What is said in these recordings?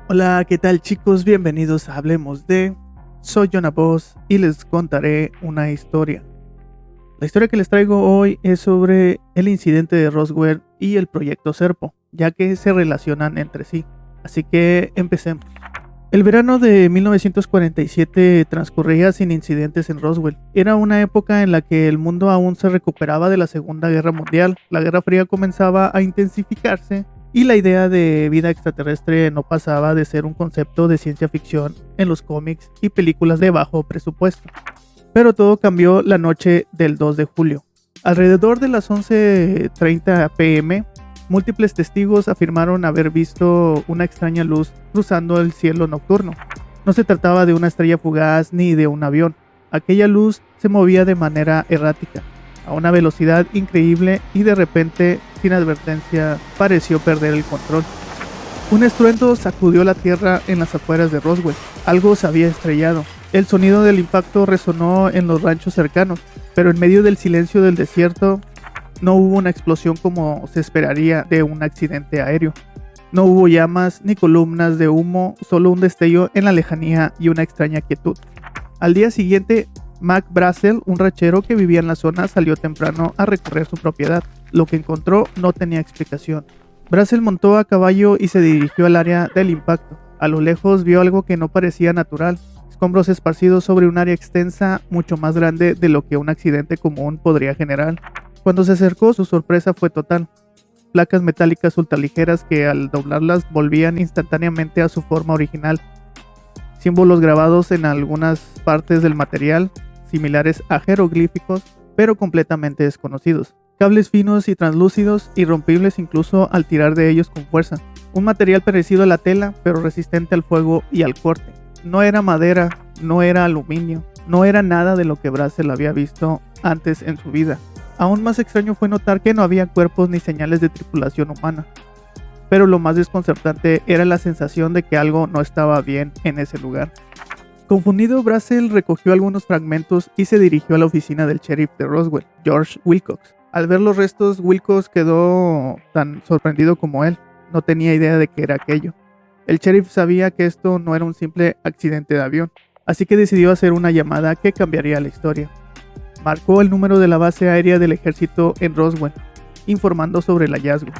Hola, ¿qué tal chicos? Bienvenidos a Hablemos de... Soy Jonah Boss y les contaré una historia. La historia que les traigo hoy es sobre el incidente de Roswell y el proyecto Serpo, ya que se relacionan entre sí. Así que empecemos. El verano de 1947 transcurría sin incidentes en Roswell. Era una época en la que el mundo aún se recuperaba de la Segunda Guerra Mundial. La Guerra Fría comenzaba a intensificarse y la idea de vida extraterrestre no pasaba de ser un concepto de ciencia ficción en los cómics y películas de bajo presupuesto. Pero todo cambió la noche del 2 de julio. Alrededor de las 11:30 p.m., múltiples testigos afirmaron haber visto una extraña luz cruzando el cielo nocturno. No se trataba de una estrella fugaz ni de un avión. Aquella luz se movía de manera errática, a una velocidad increíble, y de repente, sin advertencia, pareció perder el control. Un estruendo sacudió la tierra en las afueras de Roswell. Algo se había estrellado. El sonido del impacto resonó en los ranchos cercanos, pero en medio del silencio del desierto no hubo una explosión como se esperaría de un accidente aéreo. No hubo llamas ni columnas de humo, solo un destello en la lejanía y una extraña quietud. Al día siguiente, Mac Brazel, un ranchero que vivía en la zona, salió temprano a recorrer su propiedad. Lo que encontró no tenía explicación. Brazel montó a caballo y se dirigió al área del impacto. A lo lejos vio algo que no parecía natural: escombros esparcidos sobre un área extensa mucho más grande de lo que un accidente común podría generar. Cuando se acercó, su sorpresa fue total. Placas metálicas ultraligeras que al doblarlas volvían instantáneamente a su forma original. Símbolos grabados en algunas partes del material, similares a jeroglíficos, pero completamente desconocidos. Cables finos y translúcidos, irrompibles incluso al tirar de ellos con fuerza. Un material parecido a la tela, pero resistente al fuego y al corte. No era madera, no era aluminio, no era nada de lo que Brazel había visto antes en su vida. Aún más extraño fue notar que no había cuerpos ni señales de tripulación humana. Pero lo más desconcertante era la sensación de que algo no estaba bien en ese lugar. Confundido, Brazel recogió algunos fragmentos y se dirigió a la oficina del sheriff de Roswell, George Wilcox. Al ver los restos, Wilcox quedó tan sorprendido como él. No tenía idea de qué era aquello. El sheriff sabía que esto no era un simple accidente de avión, así que decidió hacer una llamada que cambiaría la historia. Marcó el número de la base aérea del ejército en Roswell, informando sobre el hallazgo.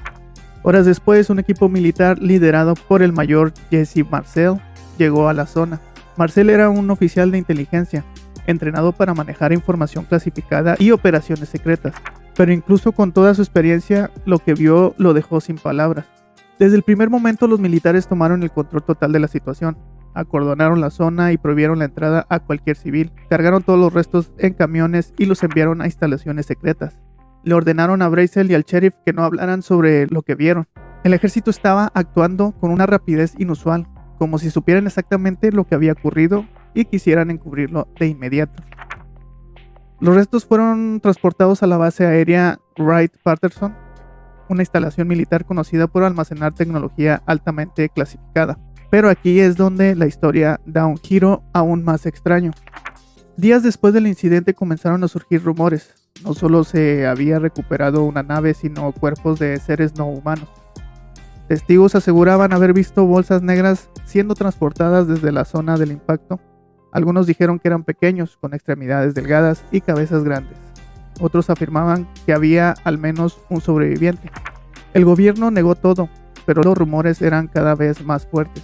Horas después, un equipo militar liderado por el mayor Jesse Marcel llegó a la zona. Marcel era un oficial de inteligencia, entrenado para manejar información clasificada y operaciones secretas, pero incluso con toda su experiencia, lo que vio lo dejó sin palabras. Desde el primer momento, los militares tomaron el control total de la situación. Acordonaron la zona y prohibieron la entrada a cualquier civil. Cargaron todos los restos en camiones y los enviaron a instalaciones secretas. Le ordenaron a Brazel y al sheriff que no hablaran sobre lo que vieron. El ejército estaba actuando con una rapidez inusual, como si supieran exactamente lo que había ocurrido y quisieran encubrirlo de inmediato. Los restos fueron transportados a la base aérea Wright-Patterson, una instalación militar conocida por almacenar tecnología altamente clasificada. Pero aquí es donde la historia da un giro aún más extraño. Días después del incidente comenzaron a surgir rumores. No solo se había recuperado una nave, sino cuerpos de seres no humanos. Testigos aseguraban haber visto bolsas negras siendo transportadas desde la zona del impacto. Algunos dijeron que eran pequeños, con extremidades delgadas y cabezas grandes. Otros afirmaban que había al menos un sobreviviente. El gobierno negó todo, pero los rumores eran cada vez más fuertes.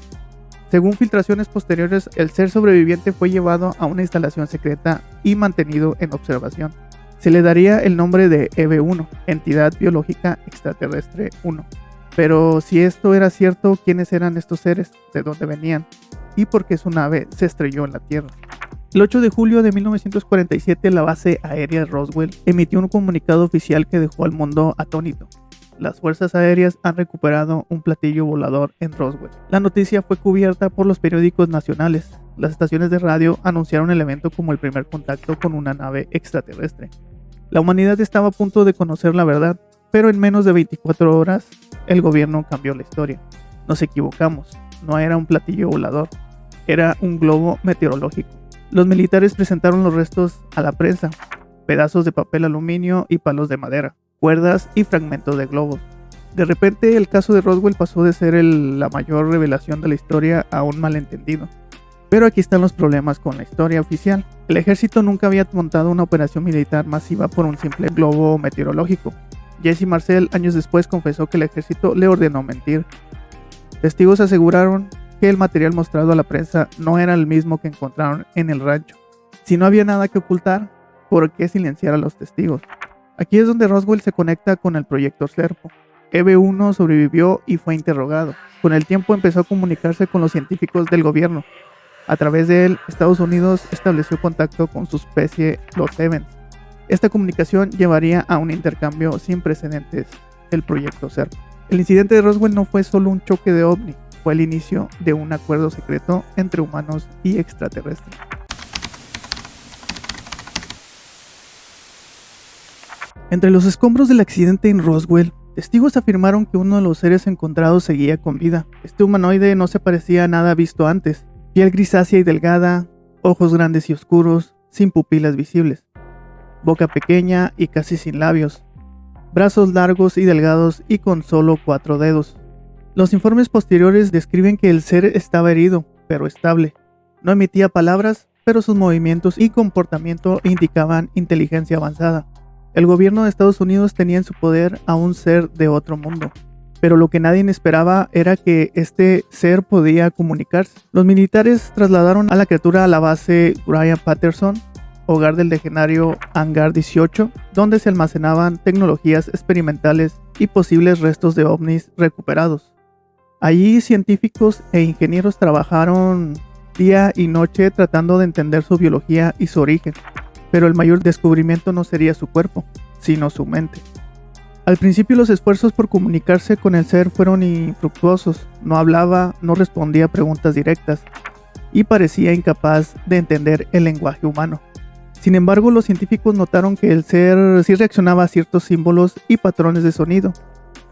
Según filtraciones posteriores, el ser sobreviviente fue llevado a una instalación secreta y mantenido en observación. Se le daría el nombre de EB-1, Entidad Biológica Extraterrestre 1. Pero si esto era cierto, ¿quiénes eran estos seres? ¿De dónde venían? ¿Y por qué su nave se estrelló en la Tierra? El 8 de julio de 1947, la base aérea Roswell emitió un comunicado oficial que dejó al mundo atónito. Las fuerzas aéreas han recuperado un platillo volador en Roswell. La noticia fue cubierta por los periódicos nacionales. Las estaciones de radio anunciaron el evento como el primer contacto con una nave extraterrestre. La humanidad estaba a punto de conocer la verdad, pero en menos de 24 horas, el gobierno cambió la historia. Nos equivocamos, no era un platillo volador, era un globo meteorológico. Los militares presentaron los restos a la prensa: pedazos de papel aluminio y palos de madera, cuerdas y fragmentos de globos. De repente, el caso de Roswell pasó de ser la mayor revelación de la historia a un malentendido. Pero aquí están los problemas con la historia oficial. El ejército nunca había montado una operación militar masiva por un simple globo meteorológico. Jesse Marcel años después confesó que el ejército le ordenó mentir. Testigos aseguraron que el material mostrado a la prensa no era el mismo que encontraron en el rancho. Si no había nada que ocultar, ¿por qué silenciar a los testigos? Aquí es donde Roswell se conecta con el proyecto Serpo. EB-1 sobrevivió y fue interrogado. Con el tiempo empezó a comunicarse con los científicos del gobierno. A través de él, Estados Unidos estableció contacto con su especie, los Evans. Esta comunicación llevaría a un intercambio sin precedentes, el proyecto Serpo. El incidente de Roswell no fue solo un choque de ovni, fue el inicio de un acuerdo secreto entre humanos y extraterrestres. Entre los escombros del accidente en Roswell, testigos afirmaron que uno de los seres encontrados seguía con vida. Este humanoide no se parecía a nada visto antes. Piel grisácea y delgada, ojos grandes y oscuros, sin pupilas visibles. Boca pequeña y casi sin labios. Brazos largos y delgados y con solo 4 dedos. Los informes posteriores describen que el ser estaba herido, pero estable. No emitía palabras, pero sus movimientos y comportamiento indicaban inteligencia avanzada. El gobierno de Estados Unidos tenía en su poder a un ser de otro mundo. Pero lo que nadie esperaba era que este ser podía comunicarse. Los militares trasladaron a la criatura a la base Brian Patterson, hogar del legendario Hangar 18, donde se almacenaban tecnologías experimentales y posibles restos de ovnis recuperados. Allí científicos e ingenieros trabajaron día y noche tratando de entender su biología y su origen, pero el mayor descubrimiento no sería su cuerpo, sino su mente. Al principio los esfuerzos por comunicarse con el ser fueron infructuosos. No hablaba, no respondía a preguntas directas y parecía incapaz de entender el lenguaje humano. Sin embargo, los científicos notaron que el ser sí reaccionaba a ciertos símbolos y patrones de sonido.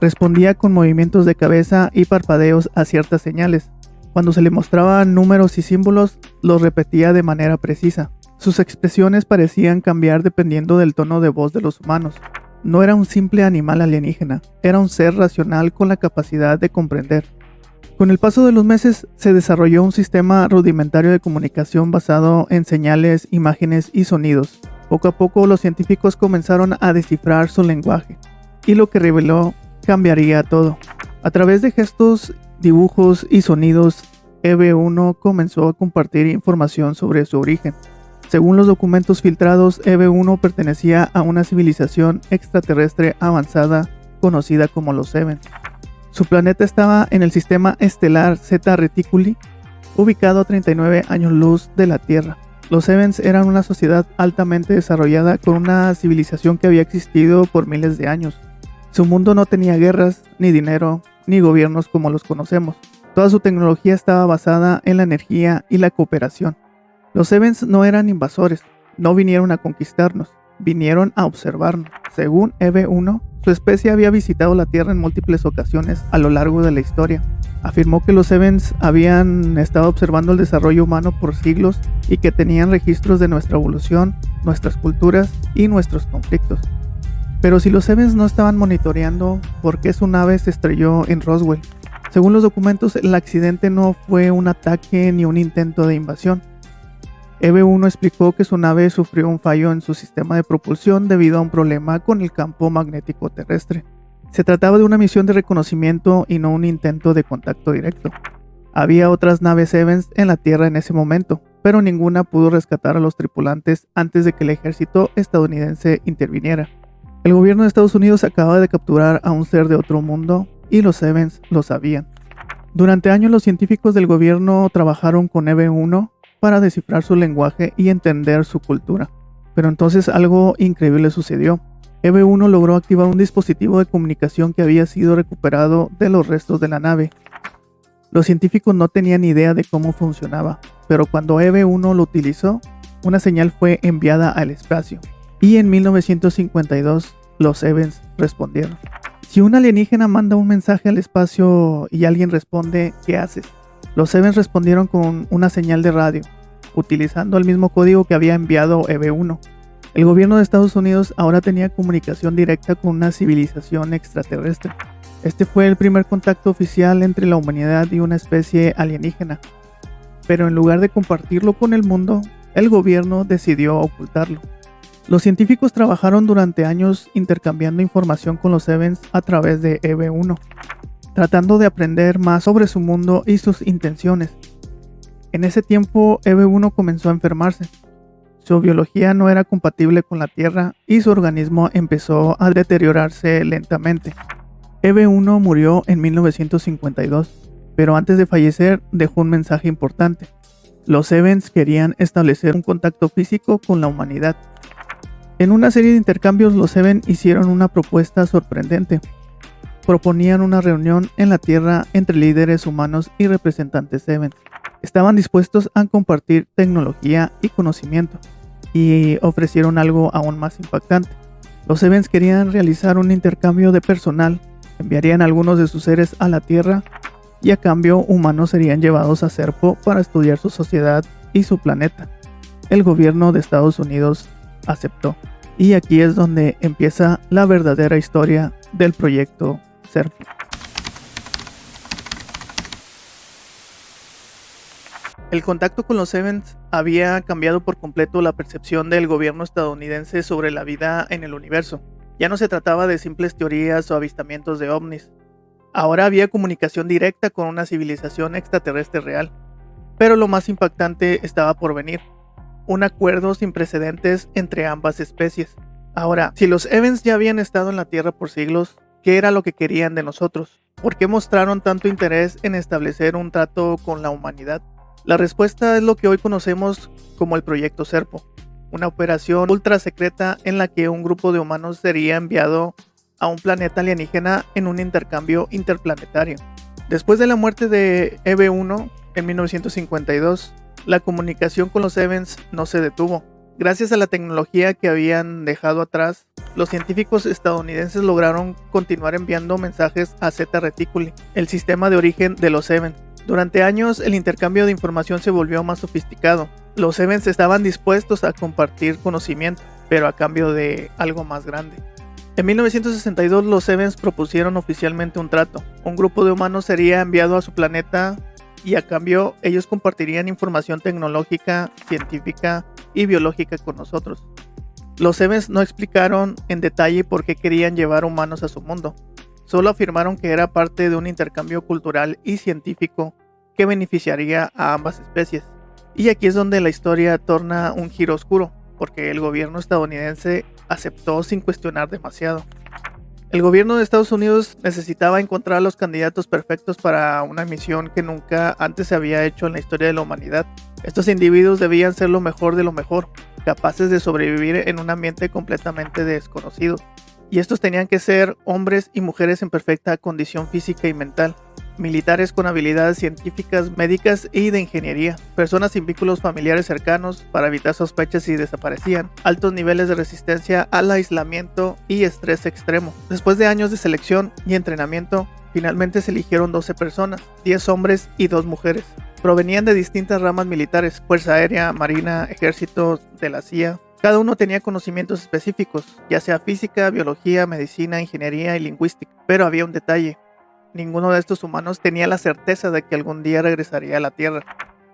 Respondía con movimientos de cabeza y parpadeos a ciertas señales. Cuando se le mostraban números y símbolos, los repetía de manera precisa. Sus expresiones parecían cambiar dependiendo del tono de voz de los humanos. No era un simple animal alienígena, era un ser racional con la capacidad de comprender. Con el paso de los meses se desarrolló un sistema rudimentario de comunicación basado en señales, imágenes y sonidos. Poco a poco los científicos comenzaron a descifrar su lenguaje, y lo que reveló cambiaría todo. A través de gestos, dibujos y sonidos, EB-1 comenzó a compartir información sobre su origen. Según los documentos filtrados, EB-1 pertenecía a una civilización extraterrestre avanzada conocida como los Evans. Su planeta estaba en el sistema estelar Zeta Reticuli, ubicado a 39 años luz de la Tierra. Los Evans eran una sociedad altamente desarrollada con una civilización que había existido por miles de años. Su mundo no tenía guerras, ni dinero, ni gobiernos como los conocemos. Toda su tecnología estaba basada en la energía y la cooperación. Los Evans no eran invasores, no vinieron a conquistarnos, vinieron a observarnos. Según EB-1, su especie había visitado la Tierra en múltiples ocasiones a lo largo de la historia. Afirmó que los Evans habían estado observando el desarrollo humano por siglos y que tenían registros de nuestra evolución, nuestras culturas y nuestros conflictos. Pero si los Evans no estaban monitoreando, ¿por qué su nave se estrelló en Roswell? Según los documentos, el accidente no fue un ataque ni un intento de invasión. EB-1 explicó que su nave sufrió un fallo en su sistema de propulsión debido a un problema con el campo magnético terrestre. Se trataba de una misión de reconocimiento y no un intento de contacto directo. Había otras naves Evans en la Tierra en ese momento, pero ninguna pudo rescatar a los tripulantes antes de que el ejército estadounidense interviniera. El gobierno de Estados Unidos acababa de capturar a un ser de otro mundo y los Evans lo sabían. Durante años los científicos del gobierno trabajaron con EB-1 para descifrar su lenguaje y entender su cultura. Pero entonces algo increíble sucedió. EB-1 logró activar un dispositivo de comunicación que había sido recuperado de los restos de la nave. Los científicos no tenían idea de cómo funcionaba, pero cuando EB-1 lo utilizó, una señal fue enviada al espacio. Y en 1952 los Evans respondieron. Si un alienígena manda un mensaje al espacio y alguien responde, ¿qué haces? Los Evans respondieron con una señal de radio, utilizando el mismo código que había enviado EB-1. El gobierno de Estados Unidos ahora tenía comunicación directa con una civilización extraterrestre. Este fue el primer contacto oficial entre la humanidad y una especie alienígena, pero en lugar de compartirlo con el mundo, el gobierno decidió ocultarlo. Los científicos trabajaron durante años intercambiando información con los Evens a través de EV1, tratando de aprender más sobre su mundo y sus intenciones. En ese tiempo, EV1 comenzó a enfermarse. Su biología no era compatible con la Tierra y su organismo empezó a deteriorarse lentamente. EV1 murió en 1952, pero antes de fallecer dejó un mensaje importante. Los Evens querían establecer un contacto físico con la humanidad. En una serie de intercambios, los Even hicieron una propuesta sorprendente. Proponían una reunión en la Tierra entre líderes humanos y representantes Even. Estaban dispuestos a compartir tecnología y conocimiento, y ofrecieron algo aún más impactante. Los Evens querían realizar un intercambio de personal, enviarían algunos de sus seres a la Tierra, y a cambio humanos serían llevados a Serpo para estudiar su sociedad y su planeta. El gobierno de Estados Unidos aceptó, y aquí es donde empieza la verdadera historia del proyecto Serpo. El contacto con los Evens había cambiado por completo la percepción del gobierno estadounidense sobre la vida en el universo. Ya no se trataba de simples teorías o avistamientos de ovnis. Ahora había comunicación directa con una civilización extraterrestre real. Pero lo más impactante estaba por venir: un acuerdo sin precedentes entre ambas especies. Ahora, si los Evens ya habían estado en la Tierra por siglos, ¿qué era lo que querían de nosotros? ¿Por qué mostraron tanto interés en establecer un trato con la humanidad? La respuesta es lo que hoy conocemos como el Proyecto Serpo, una operación ultra secreta en la que un grupo de humanos sería enviado a un planeta alienígena en un intercambio interplanetario. Después de la muerte de EV1 en 1952, la comunicación con los Evens no se detuvo. Gracias a la tecnología que habían dejado atrás, los científicos estadounidenses lograron continuar enviando mensajes a Zeta Reticuli, el sistema de origen de los Evens. Durante años, el intercambio de información se volvió más sofisticado. Los Evens estaban dispuestos a compartir conocimiento, pero a cambio de algo más grande. En 1962, los Evens propusieron oficialmente un trato. Un grupo de humanos sería enviado a su planeta y a cambio ellos compartirían información tecnológica, científica y biológica con nosotros. Los Evens no explicaron en detalle por qué querían llevar humanos a su mundo. Solo afirmaron que era parte de un intercambio cultural y científico que beneficiaría a ambas especies. Y aquí es donde la historia torna un giro oscuro, porque el gobierno estadounidense aceptó sin cuestionar demasiado. El gobierno de Estados Unidos necesitaba encontrar a los candidatos perfectos para una misión que nunca antes se había hecho en la historia de la humanidad. Estos individuos debían ser lo mejor de lo mejor, capaces de sobrevivir en un ambiente completamente desconocido. Y estos tenían que ser hombres y mujeres en perfecta condición física y mental, militares con habilidades científicas, médicas y de ingeniería, personas sin vínculos familiares cercanos para evitar sospechas si desaparecían, altos niveles de resistencia al aislamiento y estrés extremo. Después de años de selección y entrenamiento, finalmente se eligieron 12 personas, 10 hombres y 2 mujeres. Provenían de distintas ramas militares: Fuerza Aérea, Marina, Ejército, de la CIA. Cada uno tenía conocimientos específicos, ya sea física, biología, medicina, ingeniería y lingüística. Pero había un detalle: ninguno de estos humanos tenía la certeza de que algún día regresaría a la Tierra.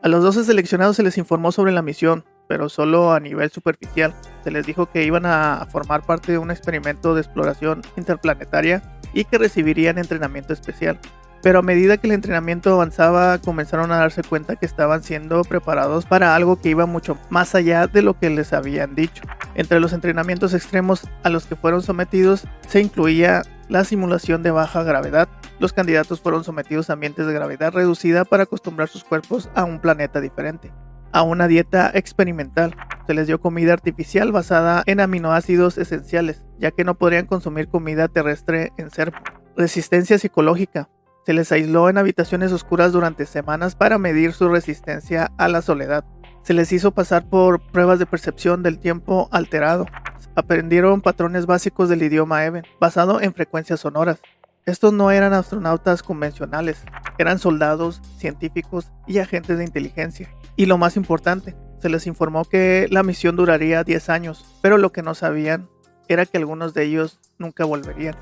A los 12 seleccionados se les informó sobre la misión, pero solo a nivel superficial. Se les dijo que iban a formar parte de un experimento de exploración interplanetaria y que recibirían entrenamiento especial. Pero a medida que el entrenamiento avanzaba, comenzaron a darse cuenta que estaban siendo preparados para algo que iba mucho más allá de lo que les habían dicho. Entre los entrenamientos extremos a los que fueron sometidos se incluía la simulación de baja gravedad. Los candidatos fueron sometidos a ambientes de gravedad reducida para acostumbrar sus cuerpos a un planeta diferente. A una dieta experimental. Se les dio comida artificial basada en aminoácidos esenciales, ya que no podrían consumir comida terrestre en Serpo. Resistencia psicológica. Se les aisló en habitaciones oscuras durante semanas para medir su resistencia a la soledad. Se les hizo pasar por pruebas de percepción del tiempo alterado. Aprendieron patrones básicos del idioma Even, basado en frecuencias sonoras. Estos no eran astronautas convencionales, eran soldados, científicos y agentes de inteligencia. Y lo más importante, se les informó que la misión duraría 10 años, pero lo que no sabían era que algunos de ellos nunca volverían.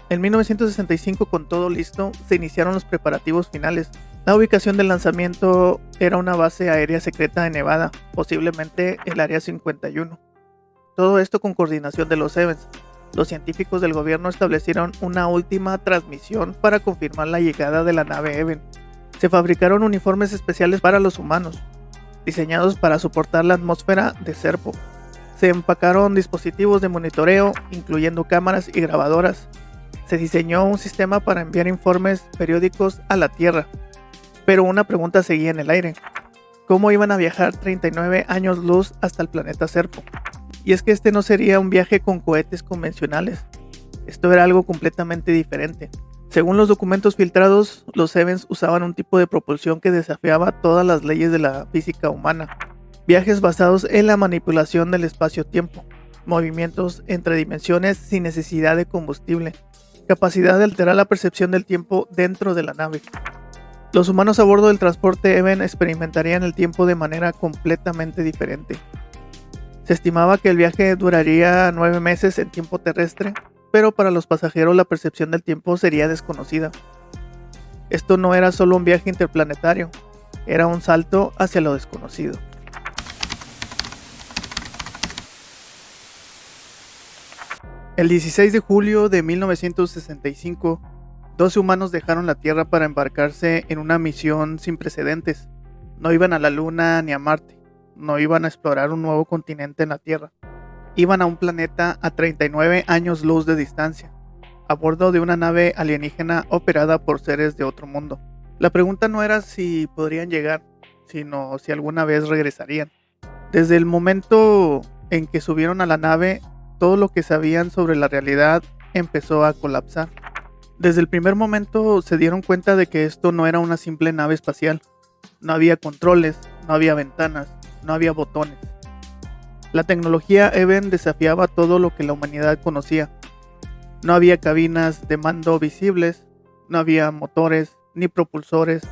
En 1965, con todo listo, se iniciaron los preparativos finales. La ubicación del lanzamiento era una base aérea secreta de Nevada, posiblemente el Área 51. Todo esto con coordinación de los Evans. Los científicos del gobierno establecieron una última transmisión para confirmar la llegada de la nave Even. Se fabricaron uniformes especiales para los humanos, diseñados para soportar la atmósfera de Serpo. Se empacaron dispositivos de monitoreo, incluyendo cámaras y grabadoras. Se diseñó un sistema para enviar informes periódicos a la Tierra. Pero una pregunta seguía en el aire. ¿Cómo iban a viajar 39 años luz hasta el planeta Serpo? Y es que este no sería un viaje con cohetes convencionales. Esto era algo completamente diferente. Según los documentos filtrados, los Evans usaban un tipo de propulsión que desafiaba todas las leyes de la física humana. Viajes basados en la manipulación del espacio-tiempo, movimientos entre dimensiones sin necesidad de combustible, capacidad de alterar la percepción del tiempo dentro de la nave. Los humanos a bordo del transporte Even experimentarían el tiempo de manera completamente diferente. Se estimaba que el viaje duraría 9 meses en tiempo terrestre, pero para los pasajeros la percepción del tiempo sería desconocida. Esto no era solo un viaje interplanetario, era un salto hacia lo desconocido. El 16 de julio de 1965, 12 humanos dejaron la Tierra para embarcarse en una misión sin precedentes. No iban a la Luna ni a Marte, no iban a explorar un nuevo continente en la Tierra. Iban a un planeta a 39 años luz de distancia, a bordo de una nave alienígena operada por seres de otro mundo. La pregunta no era si podrían llegar, sino si alguna vez regresarían. Desde el momento en que subieron a la nave, todo lo que sabían sobre la realidad empezó a colapsar. Desde el primer momento se dieron cuenta de que esto no era una simple nave espacial. No había controles, no había ventanas, no había botones. La tecnología Even desafiaba todo lo que la humanidad conocía. No había cabinas de mando visibles, no había motores ni propulsores.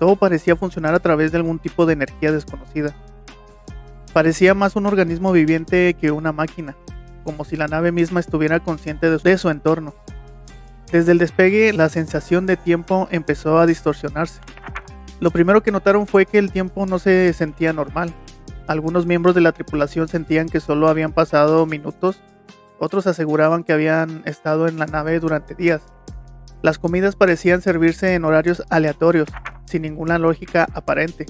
Todo parecía funcionar a través de algún tipo de energía desconocida. Parecía más un organismo viviente que una máquina, como si la nave misma estuviera consciente de su entorno. Desde el despegue, la sensación de tiempo empezó a distorsionarse. Lo primero que notaron fue que el tiempo no se sentía normal. Algunos miembros de la tripulación sentían que solo habían pasado minutos, otros aseguraban que habían estado en la nave durante días. Las comidas parecían servirse en horarios aleatorios, sin ninguna lógica aparente.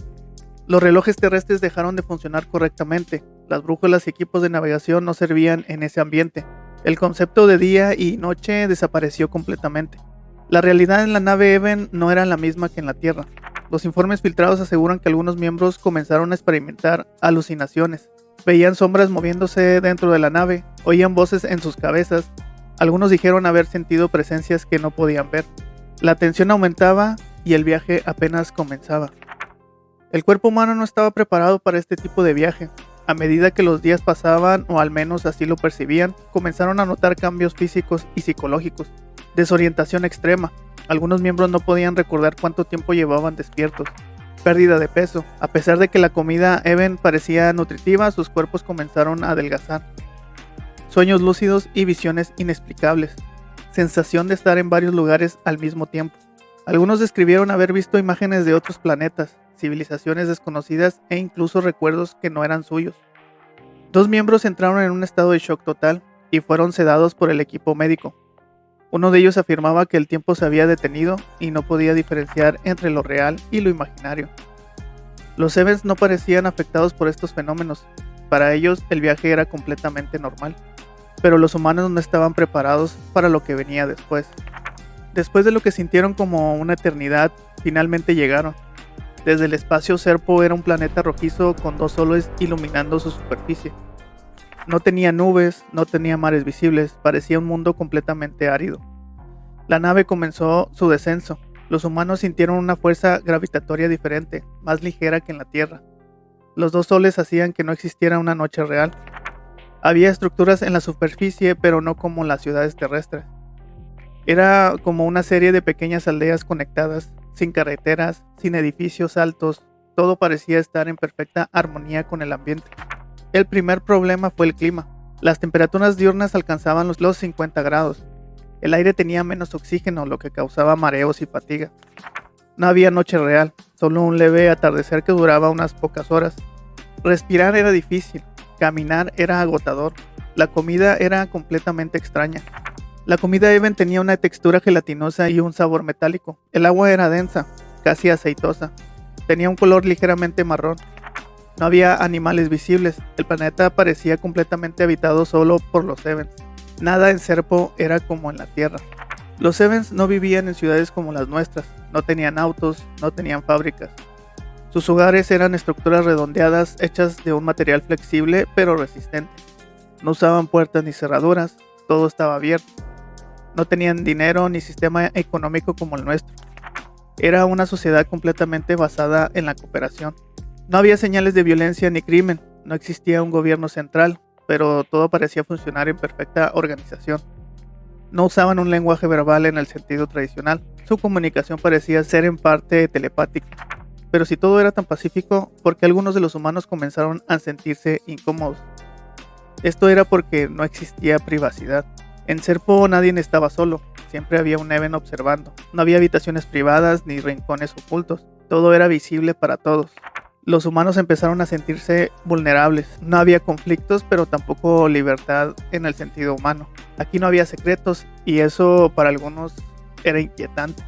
Los relojes terrestres dejaron de funcionar correctamente. Las brújulas y equipos de navegación no servían en ese ambiente. El concepto de día y noche desapareció completamente. La realidad en la nave Even no era la misma que en la Tierra. Los informes filtrados aseguran que algunos miembros comenzaron a experimentar alucinaciones. Veían sombras moviéndose dentro de la nave, oían voces en sus cabezas. Algunos dijeron haber sentido presencias que no podían ver. La tensión aumentaba y el viaje apenas comenzaba. El cuerpo humano no estaba preparado para este tipo de viaje. A medida que los días pasaban, o al menos así lo percibían, comenzaron a notar cambios físicos y psicológicos. Desorientación extrema. Algunos miembros no podían recordar cuánto tiempo llevaban despiertos. Pérdida de peso. A pesar de que la comida Even parecía nutritiva, sus cuerpos comenzaron a adelgazar. Sueños lúcidos y visiones inexplicables. Sensación de estar en varios lugares al mismo tiempo. Algunos describieron haber visto imágenes de otros planetas, civilizaciones desconocidas e incluso recuerdos que no eran suyos. 2 miembros entraron en un estado de shock total y fueron sedados por el equipo médico. Uno de ellos afirmaba que el tiempo se había detenido y no podía diferenciar entre lo real y lo imaginario. Los Evans no parecían afectados por estos fenómenos. Para ellos el viaje era completamente normal, pero los humanos no estaban preparados para lo que venía después. Después de lo que sintieron como una eternidad, finalmente llegaron. Desde el espacio, Serpo era un planeta rojizo con 2 soles iluminando su superficie. No tenía nubes, no tenía mares visibles, parecía un mundo completamente árido. La nave comenzó su descenso. Los humanos sintieron una fuerza gravitatoria diferente, más ligera que en la Tierra. Los 2 soles hacían que no existiera una noche real. Había estructuras en la superficie, pero no como las ciudades terrestres. Era como una serie de pequeñas aldeas conectadas, sin carreteras, sin edificios altos. Todo parecía estar en perfecta armonía con el ambiente. El primer problema fue el clima. Las temperaturas diurnas alcanzaban los 50 grados. El aire tenía menos oxígeno, lo que causaba mareos y fatiga. No había noche real, solo un leve atardecer que duraba unas pocas horas. Respirar era difícil, caminar era agotador, la comida era completamente extraña. La comida Even tenía una textura gelatinosa y un sabor metálico. El agua era densa, casi aceitosa. Tenía un color ligeramente marrón. No había animales visibles. El planeta parecía completamente habitado solo por los Evens. Nada en Serpo era como en la Tierra. Los Evens no vivían en ciudades como las nuestras. No tenían autos, no tenían fábricas. Sus hogares eran estructuras redondeadas hechas de un material flexible pero resistente. No usaban puertas ni cerraduras. Todo estaba abierto. No tenían dinero ni sistema económico como el nuestro. Era una sociedad completamente basada en la cooperación. No había señales de violencia ni crimen, no existía un gobierno central, pero todo parecía funcionar en perfecta organización. No usaban un lenguaje verbal en el sentido tradicional, su comunicación parecía ser en parte telepática. Pero si todo era tan pacífico, ¿por qué algunos de los humanos comenzaron a sentirse incómodos? Esto era porque no existía privacidad. En Serpo nadie estaba solo, siempre había un Even observando. No había habitaciones privadas ni rincones ocultos, todo era visible para todos. Los humanos empezaron a sentirse vulnerables. No había conflictos, pero tampoco libertad en el sentido humano. Aquí no había secretos y eso para algunos era inquietante.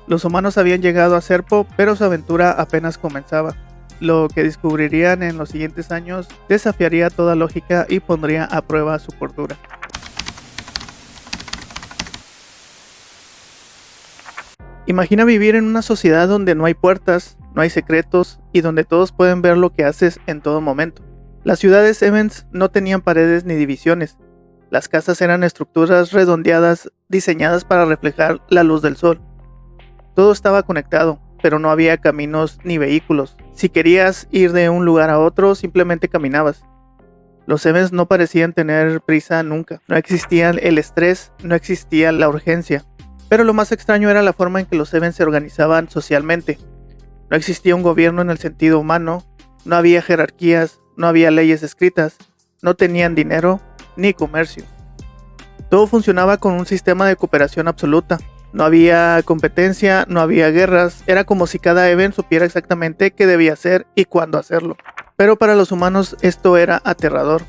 Los humanos habían llegado a Serpo, pero su aventura apenas comenzaba. Lo que descubrirían en los siguientes años desafiaría toda lógica y pondría a prueba su cordura. Imagina vivir en una sociedad donde no hay puertas, no hay secretos y donde todos pueden ver lo que haces en todo momento. Las ciudades Evens no tenían paredes ni divisiones. Las casas eran estructuras redondeadas diseñadas para reflejar la luz del sol. Todo estaba conectado, pero no había caminos ni vehículos. Si querías ir de un lugar a otro, simplemente caminabas. Los Evens no parecían tener prisa nunca. No existía el estrés, no existía la urgencia. Pero lo más extraño era la forma en que los Evens se organizaban socialmente. No existía un gobierno en el sentido humano, no había jerarquías, no había leyes escritas, no tenían dinero ni comercio. Todo funcionaba con un sistema de cooperación absoluta. No había competencia, no había guerras, era como si cada Even supiera exactamente qué debía hacer y cuándo hacerlo. Pero para los humanos esto era aterrador.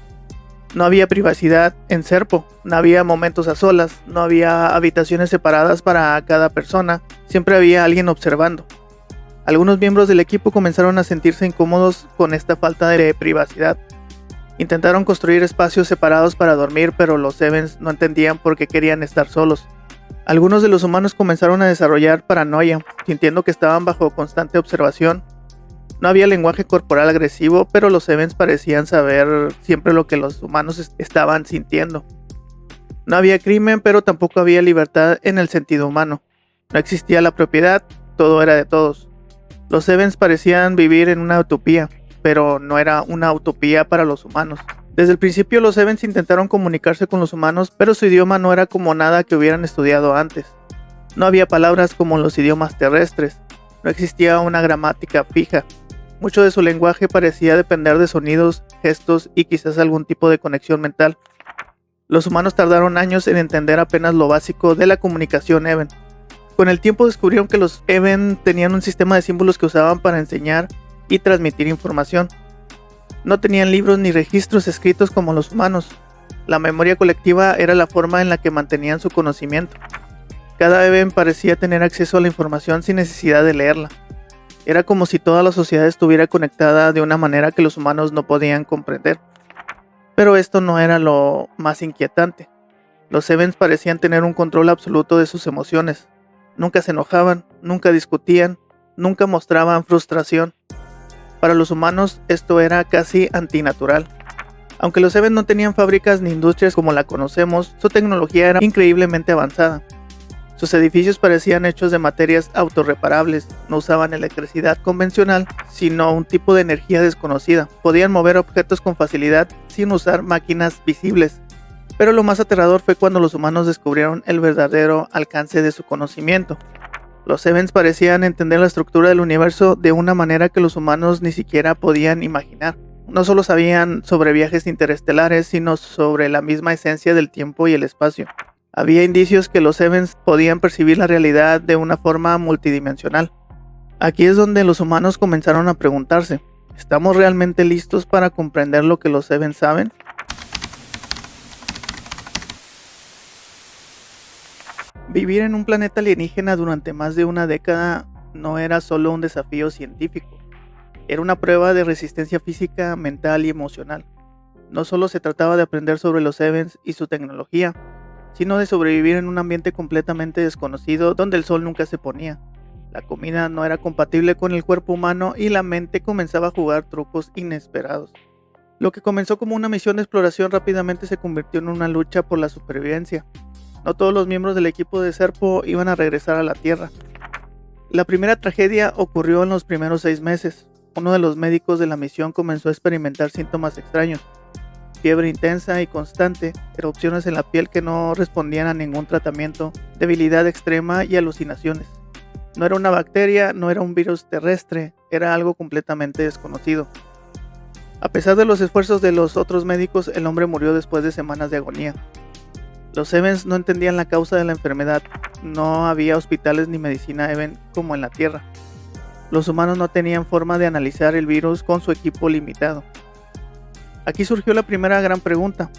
No había privacidad en Serpo, no había momentos a solas, no había habitaciones separadas para cada persona, siempre había alguien observando. Algunos miembros del equipo comenzaron a sentirse incómodos con esta falta de privacidad. Intentaron construir espacios separados para dormir, pero los Evens no entendían por qué querían estar solos. Algunos de los humanos comenzaron a desarrollar paranoia, sintiendo que estaban bajo constante observación. No había lenguaje corporal agresivo, pero los Evens parecían saber siempre lo que los humanos estaban sintiendo. No había crimen, pero tampoco había libertad en el sentido humano. No existía la propiedad, todo era de todos. Los Evens parecían vivir en una utopía, pero no era una utopía para los humanos. Desde el principio los Evens intentaron comunicarse con los humanos, pero su idioma no era como nada que hubieran estudiado antes. No había palabras como en los idiomas terrestres. No existía una gramática fija. Mucho de su lenguaje parecía depender de sonidos, gestos y quizás algún tipo de conexión mental. Los humanos tardaron años en entender apenas lo básico de la comunicación Even. Con el tiempo descubrieron que los Even tenían un sistema de símbolos que usaban para enseñar y transmitir información. No tenían libros ni registros escritos como los humanos. La memoria colectiva era la forma en la que mantenían su conocimiento. Cada Even parecía tener acceso a la información sin necesidad de leerla. Era como si toda la sociedad estuviera conectada de una manera que los humanos no podían comprender. Pero esto no era lo más inquietante. Los Evens parecían tener un control absoluto de sus emociones. Nunca se enojaban, nunca discutían, nunca mostraban frustración. Para los humanos esto era casi antinatural. Aunque los Evens no tenían fábricas ni industrias como la conocemos, su tecnología era increíblemente avanzada. Sus edificios parecían hechos de materias autorreparables, no usaban electricidad convencional, sino un tipo de energía desconocida. Podían mover objetos con facilidad sin usar máquinas visibles. Pero lo más aterrador fue cuando los humanos descubrieron el verdadero alcance de su conocimiento. Los Evens parecían entender la estructura del universo de una manera que los humanos ni siquiera podían imaginar. No solo sabían sobre viajes interestelares, sino sobre la misma esencia del tiempo y el espacio. Había indicios que los Sevens podían percibir la realidad de una forma multidimensional. Aquí es donde los humanos comenzaron a preguntarse, ¿estamos realmente listos para comprender lo que los Sevens saben? Vivir en un planeta alienígena durante más de una década no era solo un desafío científico, era una prueba de resistencia física, mental y emocional. No solo se trataba de aprender sobre los Sevens y su tecnología, sino de sobrevivir en un ambiente completamente desconocido donde el sol nunca se ponía. La comida no era compatible con el cuerpo humano y la mente comenzaba a jugar trucos inesperados. Lo que comenzó como una misión de exploración rápidamente se convirtió en una lucha por la supervivencia. No todos los miembros del equipo de Serpo iban a regresar a la Tierra. La primera tragedia ocurrió en los primeros 6 meses. Uno de los médicos de la misión comenzó a experimentar síntomas extraños. Fiebre intensa y constante, erupciones en la piel que no respondían a ningún tratamiento, debilidad extrema y alucinaciones. No era una bacteria, no era un virus terrestre, era algo completamente desconocido. A pesar de los esfuerzos de los otros médicos, el hombre murió después de semanas de agonía. Los Sevens no entendían la causa de la enfermedad, no había hospitales ni medicina Even como en la Tierra. Los humanos no tenían forma de analizar el virus con su equipo limitado. Aquí surgió la primera gran pregunta.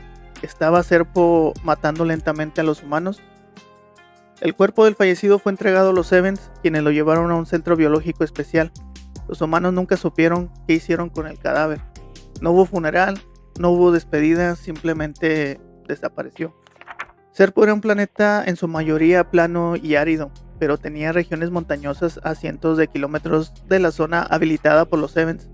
¿Estaba Serpo matando lentamente a los humanos? El cuerpo del fallecido fue entregado a los Sevens, quienes lo llevaron a un centro biológico especial. Los humanos nunca supieron qué hicieron con el cadáver. No hubo funeral, no hubo despedida, simplemente desapareció. Serpo era un planeta en su mayoría plano y árido, pero tenía regiones montañosas a cientos de kilómetros de la zona habilitada por los Sevens.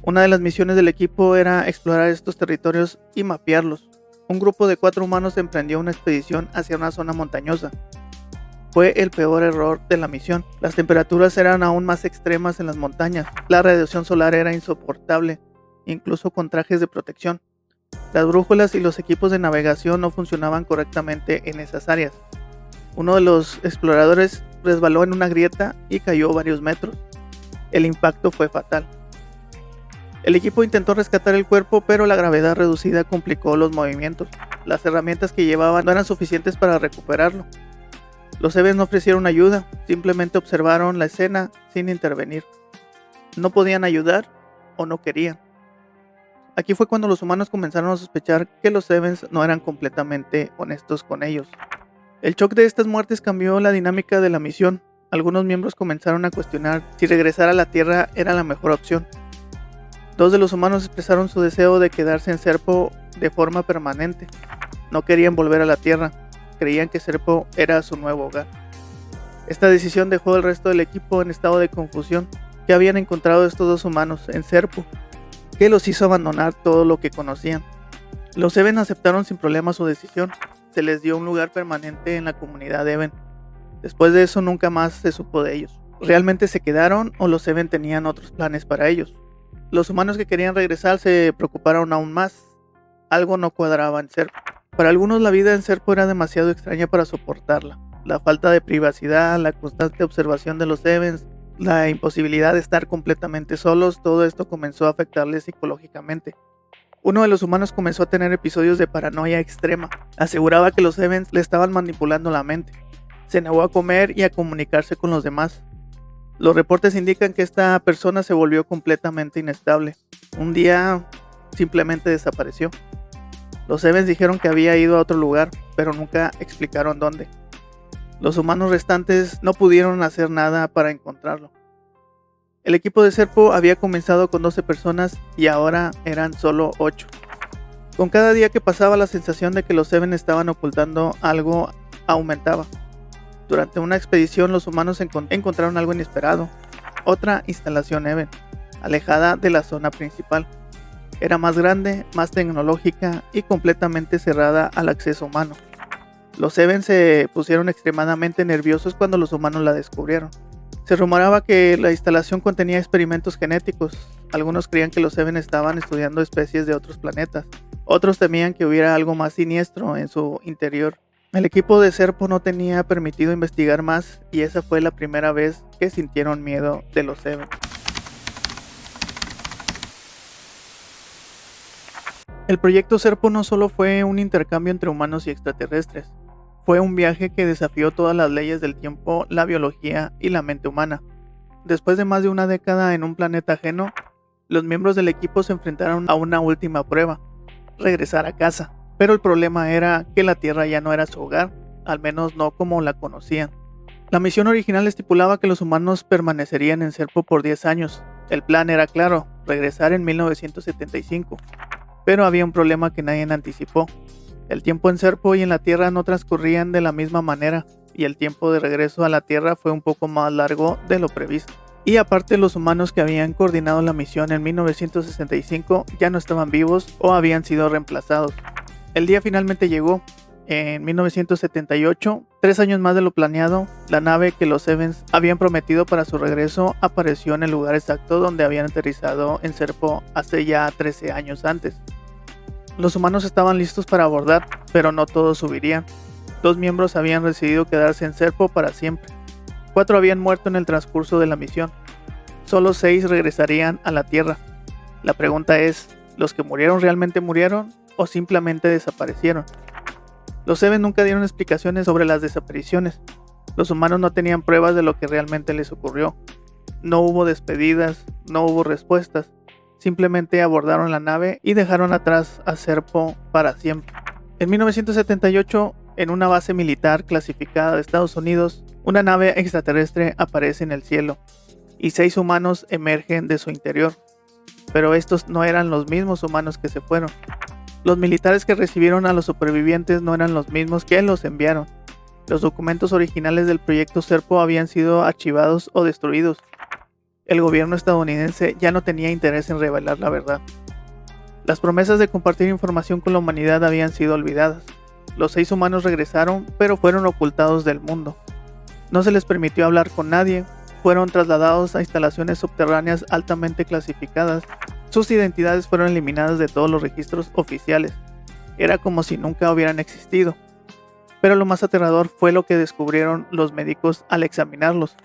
Una de las misiones del equipo era explorar estos territorios y mapearlos. Un grupo de 4 humanos emprendió una expedición hacia una zona montañosa. Fue el peor error de la misión. Las temperaturas eran aún más extremas en las montañas. La radiación solar era insoportable, incluso con trajes de protección. Las brújulas y los equipos de navegación no funcionaban correctamente en esas áreas. Uno de los exploradores resbaló en una grieta y cayó varios metros. El impacto fue fatal. El equipo intentó rescatar el cuerpo, pero la gravedad reducida complicó los movimientos. Las herramientas que llevaban no eran suficientes para recuperarlo. Los Sevens no ofrecieron ayuda, simplemente observaron la escena sin intervenir. No podían ayudar o no querían. Aquí fue cuando los humanos comenzaron a sospechar que los Sevens no eran completamente honestos con ellos. El shock de estas muertes cambió la dinámica de la misión. Algunos miembros comenzaron a cuestionar si regresar a la Tierra era la mejor opción. 2 de los humanos expresaron su deseo de quedarse en Serpo de forma permanente. No querían volver a la Tierra, creían que Serpo era su nuevo hogar. Esta decisión dejó al resto del equipo en estado de confusión. ¿Qué habían encontrado estos 2 humanos en Serpo? ¿Qué los hizo abandonar todo lo que conocían? Los Even aceptaron sin problema su decisión. Se les dio un lugar permanente en la comunidad Even. Después de eso nunca más se supo de ellos. ¿Realmente se quedaron o los Even tenían otros planes para ellos? Los humanos que querían regresar se preocuparon aún más. Algo no cuadraba en Serpo. Para algunos la vida en Serpo era demasiado extraña para soportarla. La falta de privacidad, la constante observación de los Evens, la imposibilidad de estar completamente solos, todo esto comenzó a afectarles psicológicamente. Uno de los humanos comenzó a tener episodios de paranoia extrema. Aseguraba que los Evens le estaban manipulando la mente. Se negó a comer y a comunicarse con los demás. Los reportes indican que esta persona se volvió completamente inestable. Un día simplemente desapareció. Los Evens dijeron que había ido a otro lugar, pero nunca explicaron dónde. Los humanos restantes no pudieron hacer nada para encontrarlo. El equipo de Serpo había comenzado con 12 personas y ahora eran solo 8. Con cada día que pasaba la sensación de que los Seven estaban ocultando algo aumentaba. Durante una expedición los humanos encontraron algo inesperado, otra instalación Even, alejada de la zona principal. Era más grande, más tecnológica y completamente cerrada al acceso humano. Los Even se pusieron extremadamente nerviosos cuando los humanos la descubrieron. Se rumoraba que la instalación contenía experimentos genéticos. Algunos creían que los Even estaban estudiando especies de otros planetas. Otros temían que hubiera algo más siniestro en su interior. El equipo de Serpo no tenía permitido investigar más y esa fue la primera vez que sintieron miedo de los Even. El proyecto Serpo no solo fue un intercambio entre humanos y extraterrestres. Fue un viaje que desafió todas las leyes del tiempo, la biología y la mente humana. Después de más de una década en un planeta ajeno, los miembros del equipo se enfrentaron a una última prueba: regresar a casa. Pero el problema era que la Tierra ya no era su hogar, al menos no como la conocían. La misión original estipulaba que los humanos permanecerían en Serpo por 10 años. El plan era claro: regresar en 1975. Pero había un problema que nadie anticipó. El tiempo en Serpo y en la Tierra no transcurrían de la misma manera, y el tiempo de regreso a la Tierra fue un poco más largo de lo previsto. Y aparte, los humanos que habían coordinado la misión en 1965 ya no estaban vivos o habían sido reemplazados. El día finalmente llegó. En 1978, 3 años más de lo planeado, la nave que los Evans habían prometido para su regreso apareció en el lugar exacto donde habían aterrizado en Serpo hace ya 13 años antes. Los humanos estaban listos para abordar, pero no todos subirían. 2 miembros habían decidido quedarse en Serpo para siempre. 4 habían muerto en el transcurso de la misión. Solo 6 regresarían a la Tierra. La pregunta es: ¿los que murieron realmente murieron o simplemente desaparecieron? Los Seven nunca dieron explicaciones sobre las desapariciones. Los humanos no tenían pruebas de lo que realmente les ocurrió. No hubo despedidas, no hubo respuestas. Simplemente abordaron la nave y dejaron atrás a Serpo para siempre. En 1978, en una base militar clasificada de Estados Unidos, una nave extraterrestre aparece en el cielo y 6 humanos emergen de su interior. Pero estos no eran los mismos humanos que se fueron. Los militares que recibieron a los supervivientes no eran los mismos que los enviaron. Los documentos originales del proyecto Serpo habían sido archivados o destruidos. El gobierno estadounidense ya no tenía interés en revelar la verdad. Las promesas de compartir información con la humanidad habían sido olvidadas. Los 6 humanos regresaron, pero fueron ocultados del mundo. No se les permitió hablar con nadie. Fueron trasladados a instalaciones subterráneas altamente clasificadas. Sus identidades fueron eliminadas de todos los registros oficiales. Era como si nunca hubieran existido. Pero lo más aterrador fue lo que descubrieron los médicos al examinarlos.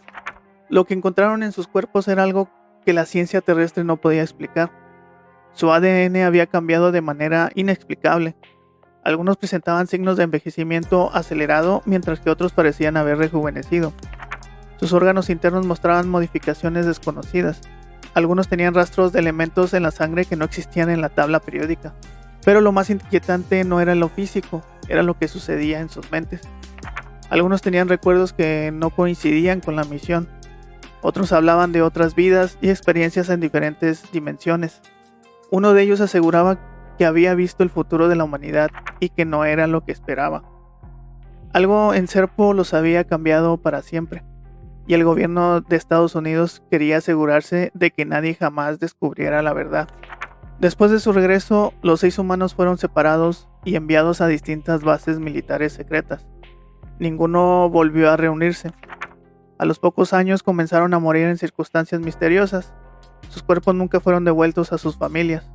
Lo que encontraron en sus cuerpos era algo que la ciencia terrestre no podía explicar. Su ADN había cambiado de manera inexplicable. Algunos presentaban signos de envejecimiento acelerado, mientras que otros parecían haber rejuvenecido. Sus órganos internos mostraban modificaciones desconocidas. Algunos tenían rastros de elementos en la sangre que no existían en la tabla periódica. Pero lo más inquietante no era lo físico, era lo que sucedía en sus mentes. Algunos tenían recuerdos que no coincidían con la misión. Otros hablaban de otras vidas y experiencias en diferentes dimensiones. Uno de ellos aseguraba que había visto el futuro de la humanidad y que no era lo que esperaba. Algo en Serpo los había cambiado para siempre, y el gobierno de Estados Unidos quería asegurarse de que nadie jamás descubriera la verdad. Después de su regreso, los 6 humanos fueron separados y enviados a distintas bases militares secretas. Ninguno volvió a reunirse. A los pocos años comenzaron a morir en circunstancias misteriosas. Sus cuerpos nunca fueron devueltos a sus familias.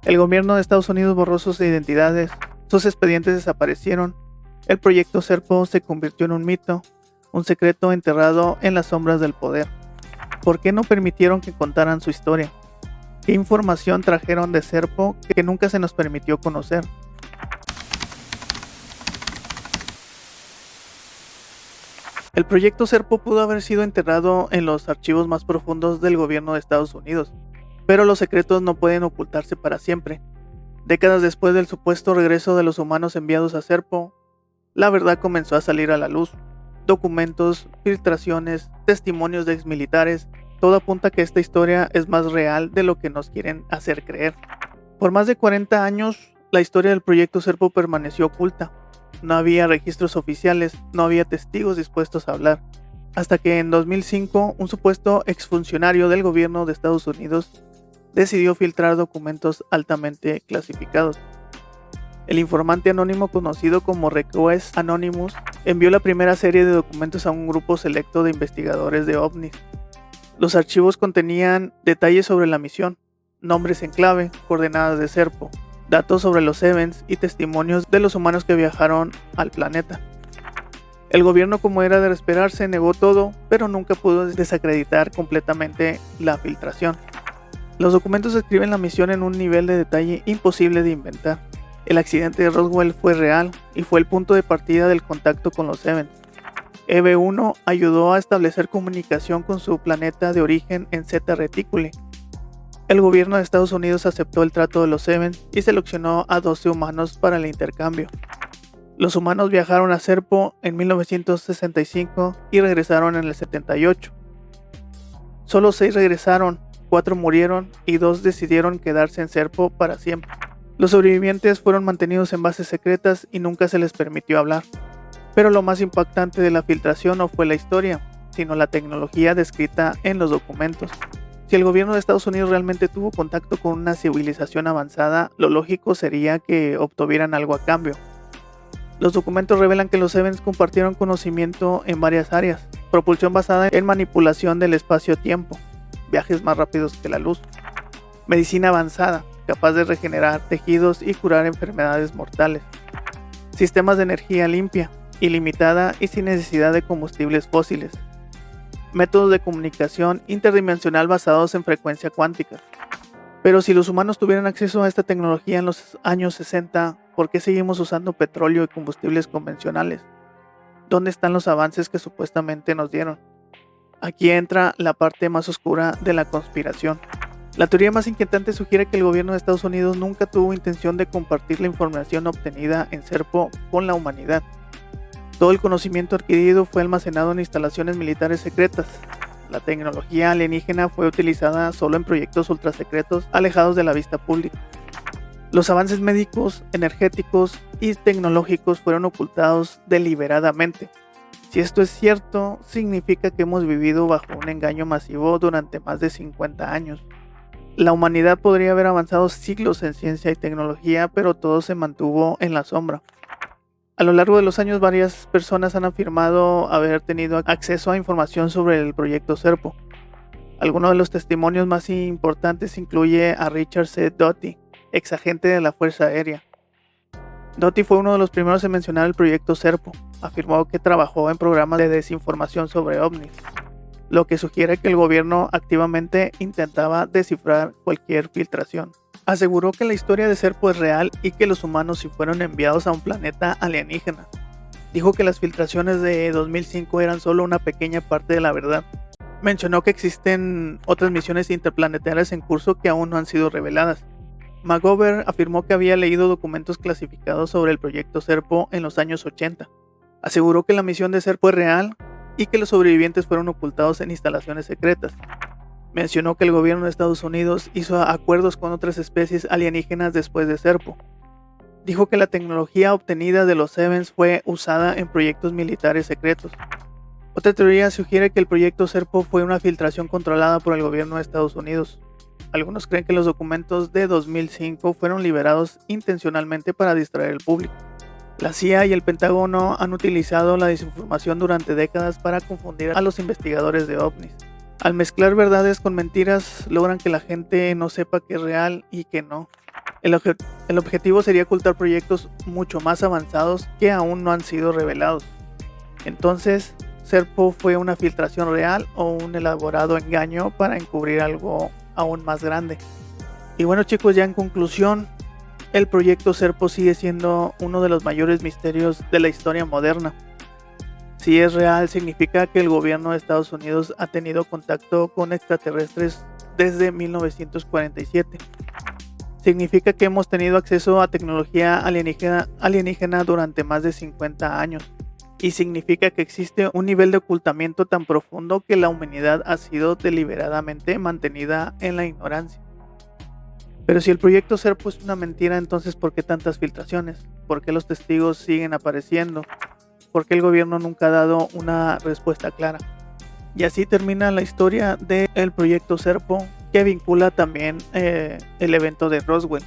El gobierno de Estados Unidos borró sus identidades, sus expedientes desaparecieron. El proyecto Serpo se convirtió en un mito, un secreto enterrado en las sombras del poder. ¿Por qué no permitieron que contaran su historia? ¿Qué información trajeron de Serpo que nunca se nos permitió conocer? El proyecto Serpo pudo haber sido enterrado en los archivos más profundos del gobierno de Estados Unidos, pero los secretos no pueden ocultarse para siempre. Décadas después del supuesto regreso de los humanos enviados a Serpo, la verdad comenzó a salir a la luz. Documentos, filtraciones, testimonios de exmilitares, todo apunta a que esta historia es más real de lo que nos quieren hacer creer. Por más de 40 años, la historia del proyecto Serpo permaneció oculta. No había registros oficiales, no había testigos dispuestos a hablar. Hasta que en 2005, un supuesto exfuncionario del gobierno de Estados Unidos decidió filtrar documentos altamente clasificados. El informante anónimo conocido como Request Anonymous envió la primera serie de documentos a un grupo selecto de investigadores de ovnis. Los archivos contenían detalles sobre la misión, nombres en clave, coordenadas de Serpo, datos sobre los Evans y testimonios de los humanos que viajaron al planeta. El gobierno, como era de esperarse, negó todo, pero nunca pudo desacreditar completamente la filtración. Los documentos describen la misión en un nivel de detalle imposible de inventar. El accidente de Roswell fue real y fue el punto de partida del contacto con los Evans. EV-1 ayudó a establecer comunicación con su planeta de origen en Zeta Reticuli. El gobierno de Estados Unidos aceptó el trato de los Evans y seleccionó a 12 humanos para el intercambio. Los humanos viajaron a Serpo en 1965 y regresaron en el 78. Solo 6 regresaron, 4 murieron y 2 decidieron quedarse en Serpo para siempre. Los sobrevivientes fueron mantenidos en bases secretas y nunca se les permitió hablar. Pero lo más impactante de la filtración no fue la historia, sino la tecnología descrita en los documentos. Si el gobierno de Estados Unidos realmente tuvo contacto con una civilización avanzada, lo lógico sería que obtuvieran algo a cambio. Los documentos revelan que los Evans compartieron conocimiento en varias áreas: propulsión basada en manipulación del espacio-tiempo, viajes más rápidos que la luz, medicina avanzada, capaz de regenerar tejidos y curar enfermedades mortales, sistemas de energía limpia, ilimitada y sin necesidad de combustibles fósiles, métodos de comunicación interdimensional basados en frecuencia cuántica. Pero si los humanos tuvieran acceso a esta tecnología en los años 60, ¿por qué seguimos usando petróleo y combustibles convencionales? ¿Dónde están los avances que supuestamente nos dieron? Aquí entra la parte más oscura de la conspiración. La teoría más inquietante sugiere que el gobierno de Estados Unidos nunca tuvo intención de compartir la información obtenida en Serpo con la humanidad. Todo el conocimiento adquirido fue almacenado en instalaciones militares secretas. La tecnología alienígena fue utilizada solo en proyectos ultrasecretos alejados de la vista pública. Los avances médicos, energéticos y tecnológicos fueron ocultados deliberadamente. Si esto es cierto, significa que hemos vivido bajo un engaño masivo durante más de 50 años. La humanidad podría haber avanzado siglos en ciencia y tecnología, pero todo se mantuvo en la sombra. A lo largo de los años, varias personas han afirmado haber tenido acceso a información sobre el proyecto Serpo. Algunos de los testimonios más importantes incluye a Richard C. Doty, ex agente de la Fuerza Aérea. Doty fue uno de los primeros en mencionar el proyecto Serpo. Afirmó que trabajó en programas de desinformación sobre ovnis, lo que sugiere que el gobierno activamente intentaba descifrar cualquier filtración. Aseguró que la historia de Serpo es real y que los humanos sí fueron enviados a un planeta alienígena. Dijo que las filtraciones de 2005 eran solo una pequeña parte de la verdad. Mencionó que existen otras misiones interplanetarias en curso que aún no han sido reveladas. McGovern afirmó que había leído documentos clasificados sobre el proyecto Serpo en los años 80. Aseguró que la misión de Serpo es real y que los sobrevivientes fueron ocultados en instalaciones secretas. Mencionó que el gobierno de Estados Unidos hizo acuerdos con otras especies alienígenas después de Serpo. Dijo que la tecnología obtenida de los Evans fue usada en proyectos militares secretos. Otra teoría sugiere que el proyecto Serpo fue una filtración controlada por el gobierno de Estados Unidos. Algunos creen que los documentos de 2005 fueron liberados intencionalmente para distraer al público. La CIA y el Pentágono han utilizado la desinformación durante décadas para confundir a los investigadores de ovnis. Al mezclar verdades con mentiras, logran que la gente no sepa qué es real y qué no. El objetivo sería ocultar proyectos mucho más avanzados que aún no han sido revelados. Entonces, Serpo fue una filtración real o un elaborado engaño para encubrir algo aún más grande. Y bueno, chicos, ya en conclusión, el proyecto Serpo sigue siendo uno de los mayores misterios de la historia moderna. Si es real, significa que el gobierno de Estados Unidos ha tenido contacto con extraterrestres desde 1947. Significa que hemos tenido acceso a tecnología alienígena durante más de 50 años. Y significa que existe un nivel de ocultamiento tan profundo que la humanidad ha sido deliberadamente mantenida en la ignorancia. Pero si el proyecto Serpo es una mentira, entonces ¿por qué tantas filtraciones? ¿Por qué los testigos siguen apareciendo? ¿Por qué el gobierno nunca ha dado una respuesta clara? Y así termina la historia del proyecto Serpo, que vincula también el evento de Roswell.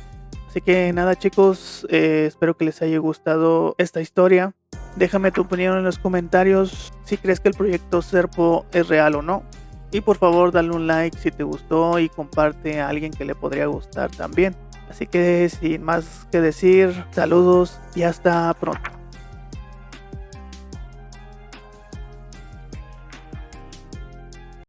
Así que nada, chicos, espero que les haya gustado esta historia. Déjame tu opinión en los comentarios si crees que el proyecto Serpo es real o no. Y por favor dale un like si te gustó y comparte a alguien que le podría gustar también. Así que sin más que decir, saludos y hasta pronto.